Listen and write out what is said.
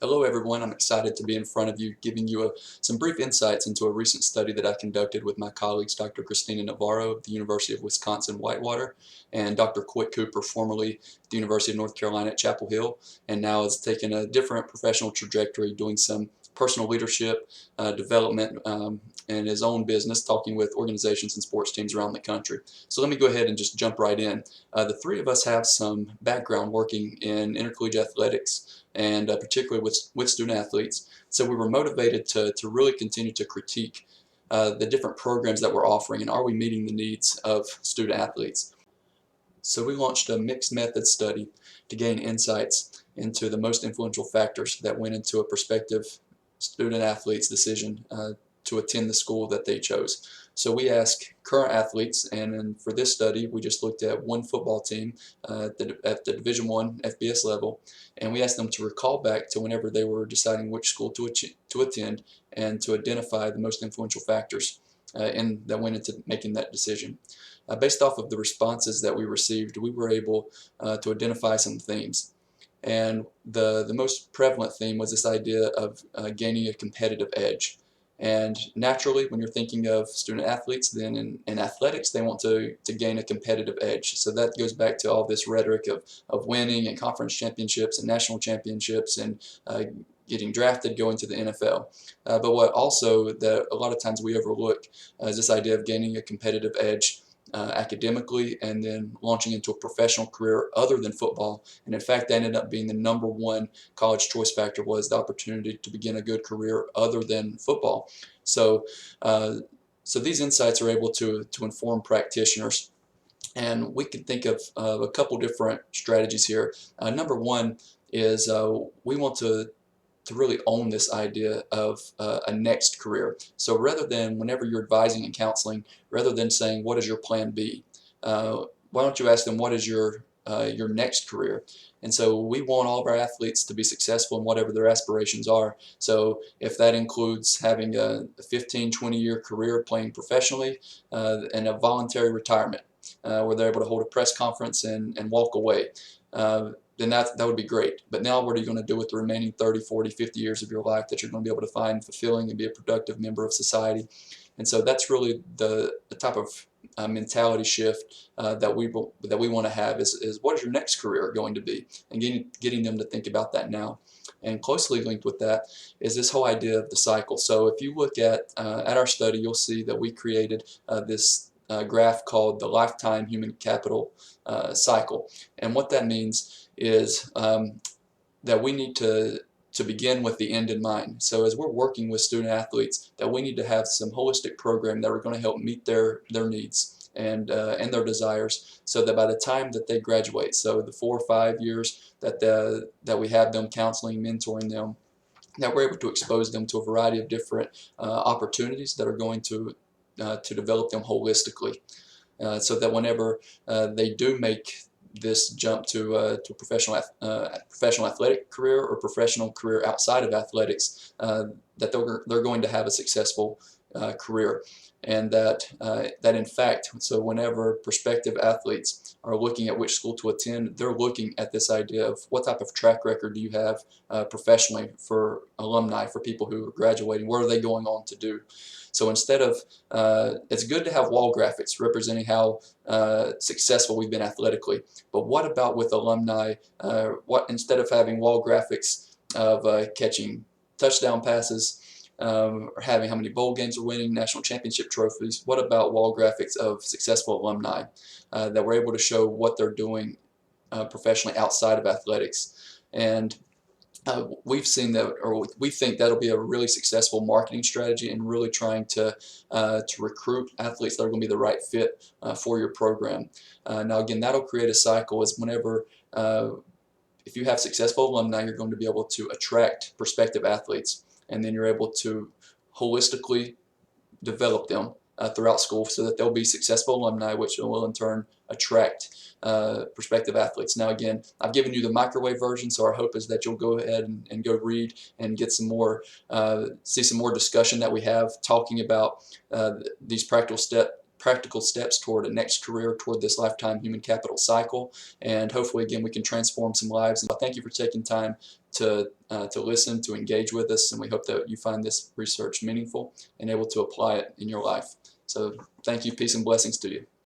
Hello everyone, I'm excited to be in front of you giving you some brief insights into a recent study that I conducted with my colleagues Dr. Christina Navarro of the University of Wisconsin-Whitewater and Dr. Quick Cooper, formerly the University of North Carolina at Chapel Hill, and now has taken a different professional trajectory doing some personal leadership development in his own business, talking with organizations and sports teams around the country. So let me go ahead and just jump right in. The three of us have some background working in intercollegiate athletics and particularly with student athletes. So we were motivated to really continue to critique the different programs that we're offering and are we meeting the needs of student athletes. So we launched a mixed method study to gain insights into the most influential factors that went into a prospective student athlete's decision to attend the school that they chose. So we asked current athletes, and for this study we just looked at one football team at the Division I FBS level, and we asked them to recall back to whenever they were deciding which school to attend and to identify the most influential factors that went into making that decision. Based off of the responses that we received, we were able to identify some themes. And the most prevalent theme was this idea of gaining a competitive edge. And naturally, when you're thinking of student athletes, then in athletics, they want to gain a competitive edge. So that goes back to all this rhetoric of winning and conference championships and national championships and getting drafted, going to the NFL. But what also that a lot of times we overlook is this idea of gaining a competitive edge academically and then launching into a professional career other than football. And in fact, that ended up being the #1 college choice factor, was the opportunity to begin a good career other than football. So, so these insights are able to inform practitioners. And we can think of a couple different strategies here. #1 is we want to really own this idea of a next career. So rather than, whenever you're advising and counseling, rather than saying, what is your plan B? Why don't you ask them, what is your next career? And so we want all of our athletes to be successful in whatever their aspirations are. So if that includes having a 15, 20-year career playing professionally and a voluntary retirement where they're able to hold a press conference and walk away, then that would be great. But now what are you going to do with the remaining 30, 40, 50 years of your life that you're going to be able to find fulfilling and be a productive member of society? And so that's really the type of mentality shift that we want to have is what is your next career going to be? And getting them to think about that now. And closely linked with that is this whole idea of the cycle. So if you look at our study, you'll see that we created this graph called the lifetime human capital cycle. And what that means is that we need to begin with the end in mind. So as we're working with student athletes, that we need to have some holistic program that are going to help meet their needs and their desires, so that by the time that they graduate, so the 4 or 5 years that we have them counseling, mentoring them, that we're able to expose them to a variety of different opportunities that are going to develop them holistically, so that whenever they do make this jump to a professional athletic career or professional career outside of athletics, that they're going to have a successful career. And that in fact, so whenever prospective athletes are looking at which school to attend, they're looking at this idea of what type of track record do you have professionally for alumni, for people who are graduating, what are they going on to do? So instead of, it's good to have wall graphics representing how successful we've been athletically, but what about with alumni? Instead of having wall graphics of catching touchdown passes, or having how many bowl games are winning, national championship trophies, what about wall graphics of successful alumni that we're able to show what they're doing professionally outside of athletics? And we've seen that, or we think that'll be a really successful marketing strategy in really trying to recruit athletes that are going to be the right fit for your program. Now again, that'll create a cycle, as whenever if you have successful alumni, you're going to be able to attract prospective athletes, and then you're able to holistically develop them throughout school so that they'll be successful alumni, which will in turn attract prospective athletes. Now again, I've given you the microwave version, so our hope is that you'll go ahead and go read and get some more, see some more discussion that we have talking about these practical steps toward a next career, toward this lifetime human capital cycle, and hopefully again we can transform some lives. And thank you for taking time to listen, to engage with us, and we hope that you find this research meaningful and able to apply it in your life. So thank you, peace and blessings to you.